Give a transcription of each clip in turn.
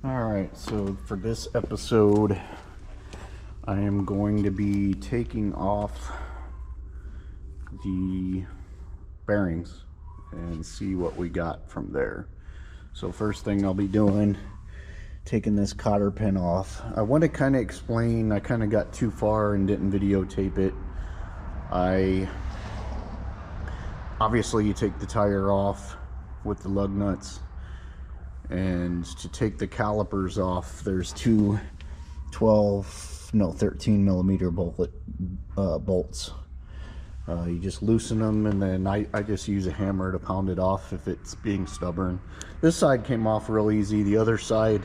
Alright, so for this episode, I am going to be taking off the bearings and see what we got from there. So first thing I'll be doing, taking this cotter pin off. I want to kind of explain, I kind of got too far and didn't videotape it. Obviously you take the tire off with the lug nuts, and to take the calipers off, there's two 13 millimeter bolts. You just loosen them, and then I just use a hammer to pound it off if it's being stubborn. This side came off real easy, the other side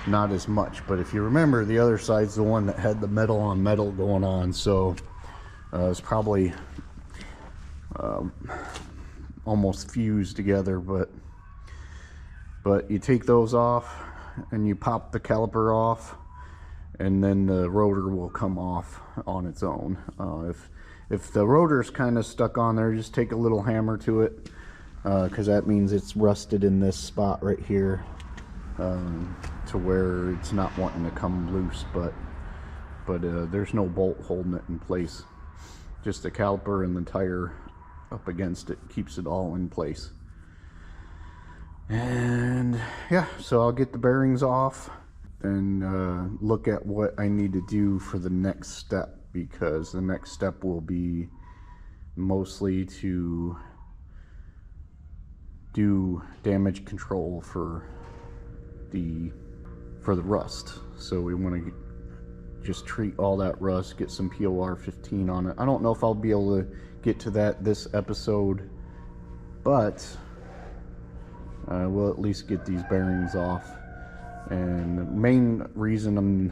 not as much, but if you remember, the other side's the one that had the metal on metal going on, so it's probably almost fused together. But you take those off and you pop the caliper off, and then the rotor will come off on its own. If the rotor's kind of stuck on there, just take a little hammer to it, because that means it's rusted in this spot right here, to where it's not wanting to come loose, but there's no bolt holding it in place. Just the caliper and the tire up against it keeps it all in place. And yeah, so I'll get the bearings off and look at what I need to do for the next step, because the next step will be mostly to do damage control for the rust. So we want to just treat all that rust, get some POR 15 on it. I don't know if I'll be able to get to that this episode, but we'll at least get these bearings off. And the main reason I'm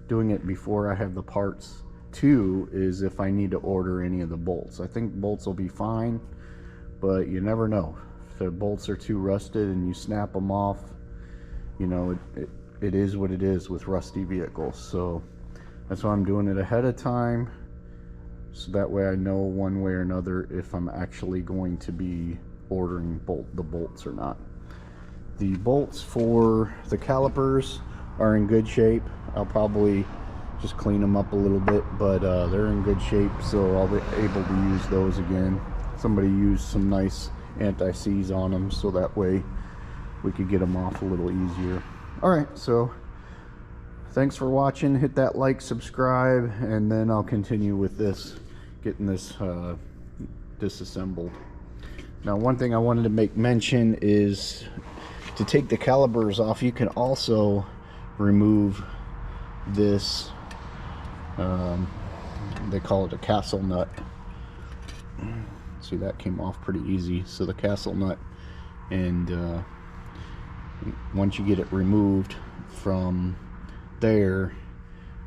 doing it before I have the parts too is if I need to order any of the bolts. I think bolts will be fine, but you never know. If the bolts are too rusted and you snap them off, you know, it is what it is with rusty vehicles. So that's why I'm doing it ahead of time, so that way I know one way or another if I'm actually going to be ordering the bolts or not. The bolts for the calipers are in good shape. I'll probably just clean them up a little bit, but they're in good shape, so I'll be able to use those again. Somebody used some nice anti-seize on them, so that way we could get them off a little easier. Alright, so thanks for watching. Hit that like, subscribe, and then I'll continue with this, getting this disassembled. Now, one thing I wanted to make mention is to take the calipers off, you can also remove this, they call it a castle nut. See, that came off pretty easy. So the castle nut, and once you get it removed from there,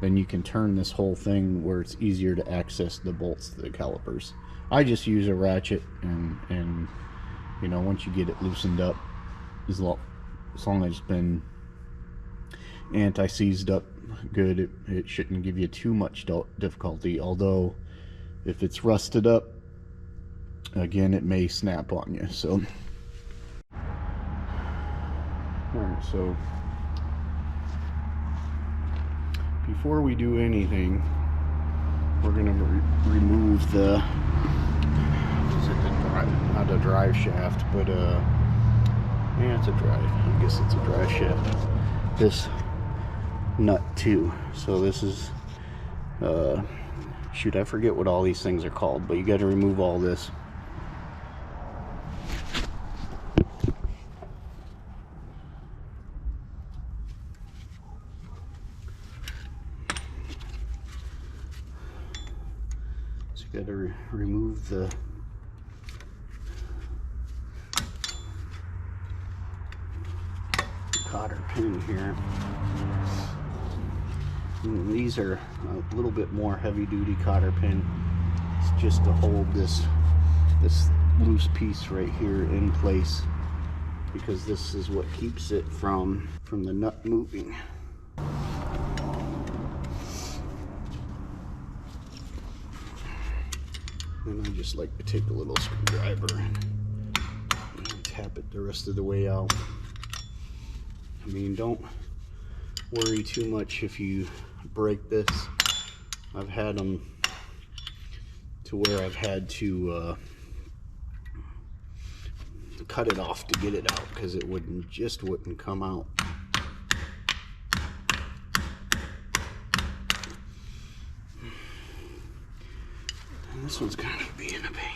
then you can turn this whole thing where it's easier to access the bolts to the calipers. I just use a ratchet, and you know, once you get it loosened up, as long as it's been anti-seized up good, it shouldn't give you too much difficulty. Although if it's rusted up, again, it may snap on you. So alright, so before we do anything, we're going to remove the, not a drive shaft, but yeah, it's a drive. I guess it's a drive shaft. This nut too. So this is, shoot, I forget what all these things are called, but you got to remove all this. So you got to remove the cotter pin here. And these are a little bit more heavy-duty cotter pin. It's just to hold this loose piece right here in place, because this is what keeps it from the nut moving. And I just like to take a little screwdriver and tap it the rest of the way out. I mean, don't worry too much if you break this. I've had them to where I've had to cut it off to get it out because it just wouldn't come out. And this one's kind of being a pain.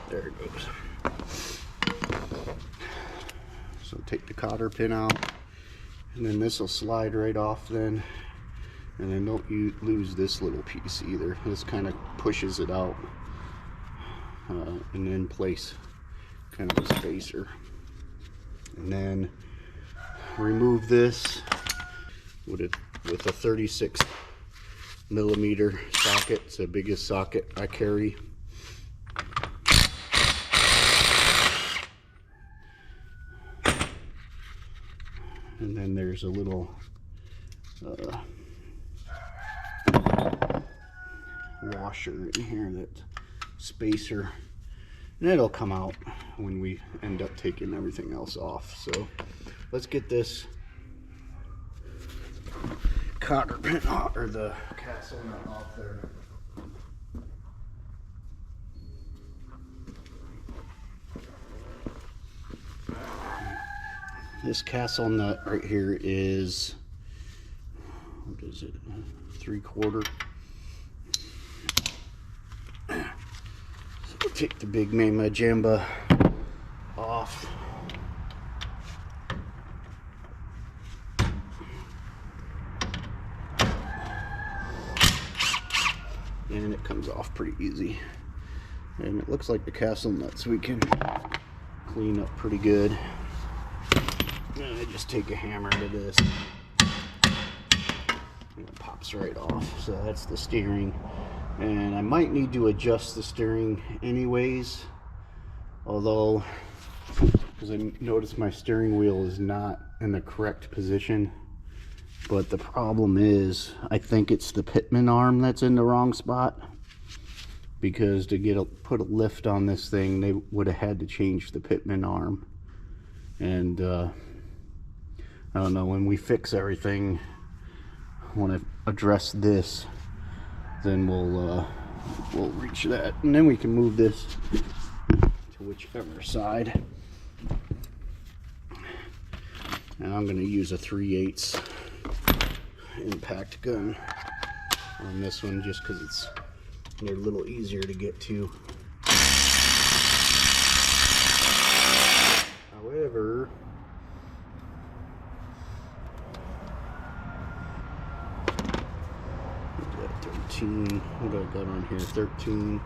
There it goes. So take the cotter pin out, and then this will slide right off then. And then don't you lose this little piece either. This kind of pushes it out and in place, kind of a spacer. And then remove this with a 36 millimeter socket. It's the biggest socket I carry. And then there's a little washer in here, that spacer, and it'll come out when we end up taking everything else off. So let's get this cotter pin off, or the castle nut off there. This castle nut right here is, what is it, 3/4. So we'll take the big Mama Jamba off. And it comes off pretty easy. And it looks like the castle nuts we can clean up pretty good. And I just take a hammer to this, and it pops right off. So that's the steering, and I might need to adjust the steering anyways, although, because I noticed my steering wheel is not in the correct position. But the problem is, I think it's the pitman arm that's in the wrong spot, because to put a lift on this thing, they would have had to change the pitman arm. And I don't know, when we fix everything, when I address this, then we'll reach that, and then we can move this to whichever side. And I'm going to use a 3/8 impact gun on this one, just because they're a little easier to get to. However, what do I got on here? 13.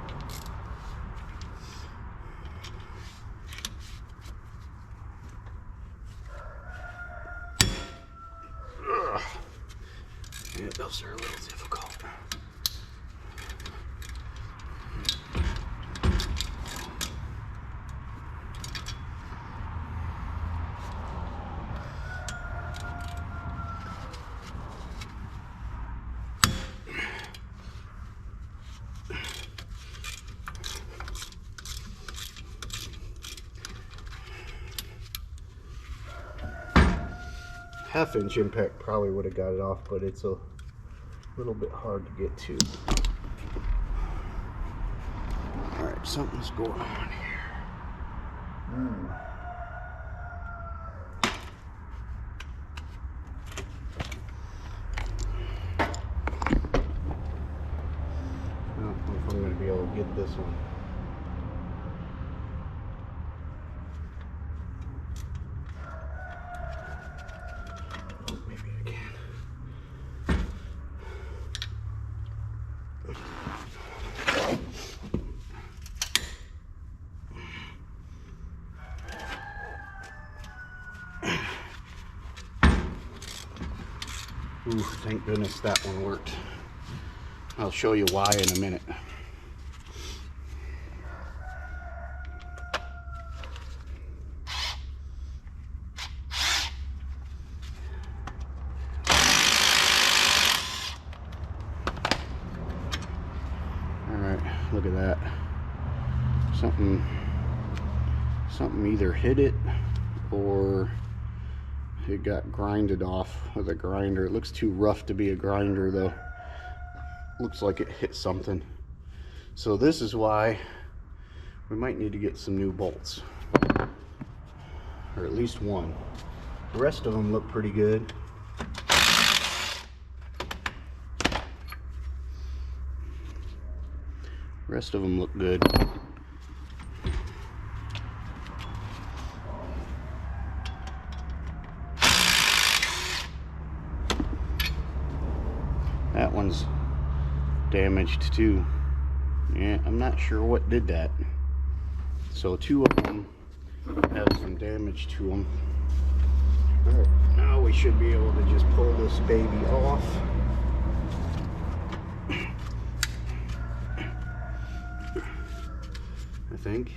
Ugh. Yeah, those are a little difficult. Half-inch impact probably would have got it off, but it's a little bit hard to get to. Alright, something's going on here. I don't know if I'm going to be able to get this one. Ooh, thank goodness that one worked. I'll show you why in a minute. All right, look at that. something either hit it or it got grinded off with a grinder. It looks too rough to be a grinder though. Looks like it hit something. So this is why we might need to get some new bolts, or at least one. The rest of them look pretty good. Rest of them look good. That one's damaged too. Yeah, I'm not sure what did that. So two of them have some damage to them. All right, now we should be able to just pull this baby off. I think.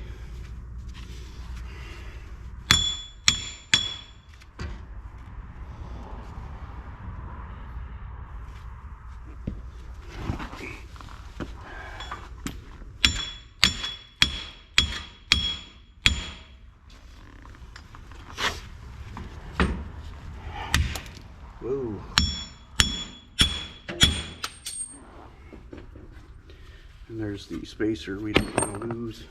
Whoa. And there's the spacer we don't want to lose.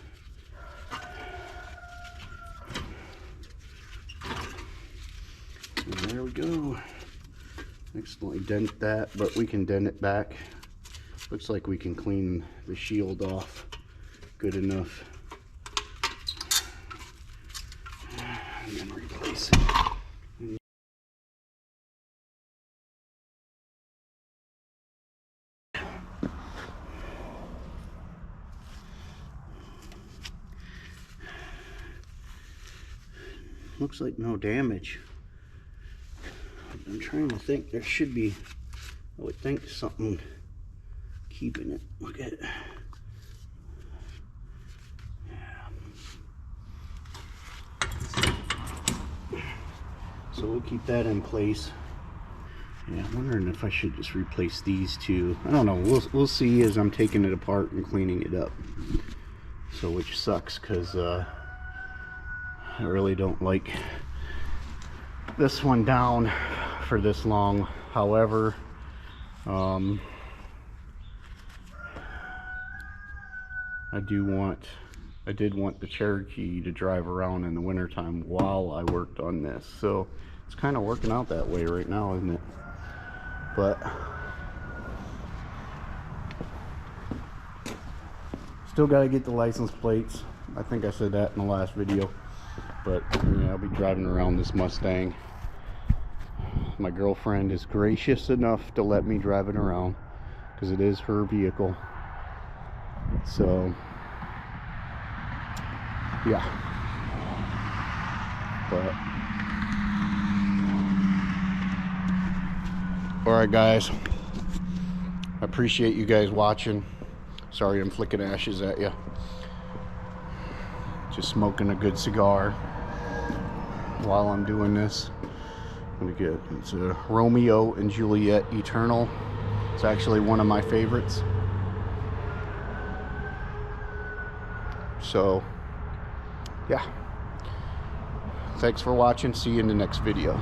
And there we go. Accidentally dent that, but we can dent it back. Looks like we can clean the shield off good enough. And then replace it. Looks like no damage. I'm trying to think, there should be, I would think, something keeping it. Look at it. So we'll keep that in place. Yeah, I'm wondering if I should just replace these two. I don't know, we'll see as I'm taking it apart and cleaning it up. So which sucks, because I really don't like this one down for this long. However, I did want the Cherokee to drive around in the wintertime while I worked on this. So it's kind of working out that way right now, isn't it? But still got to get the license plates. I think I said that in the last video. But yeah, I'll be driving around this Mustang. My girlfriend is gracious enough to let me drive it around because it is her vehicle. So yeah. But alright guys, I appreciate you guys watching. Sorry I'm flicking ashes at you. Just smoking a good cigar while I'm doing this. It's a Romeo and Juliet Eternal. It's actually one of my favorites. So yeah, thanks for watching. See you in the next video.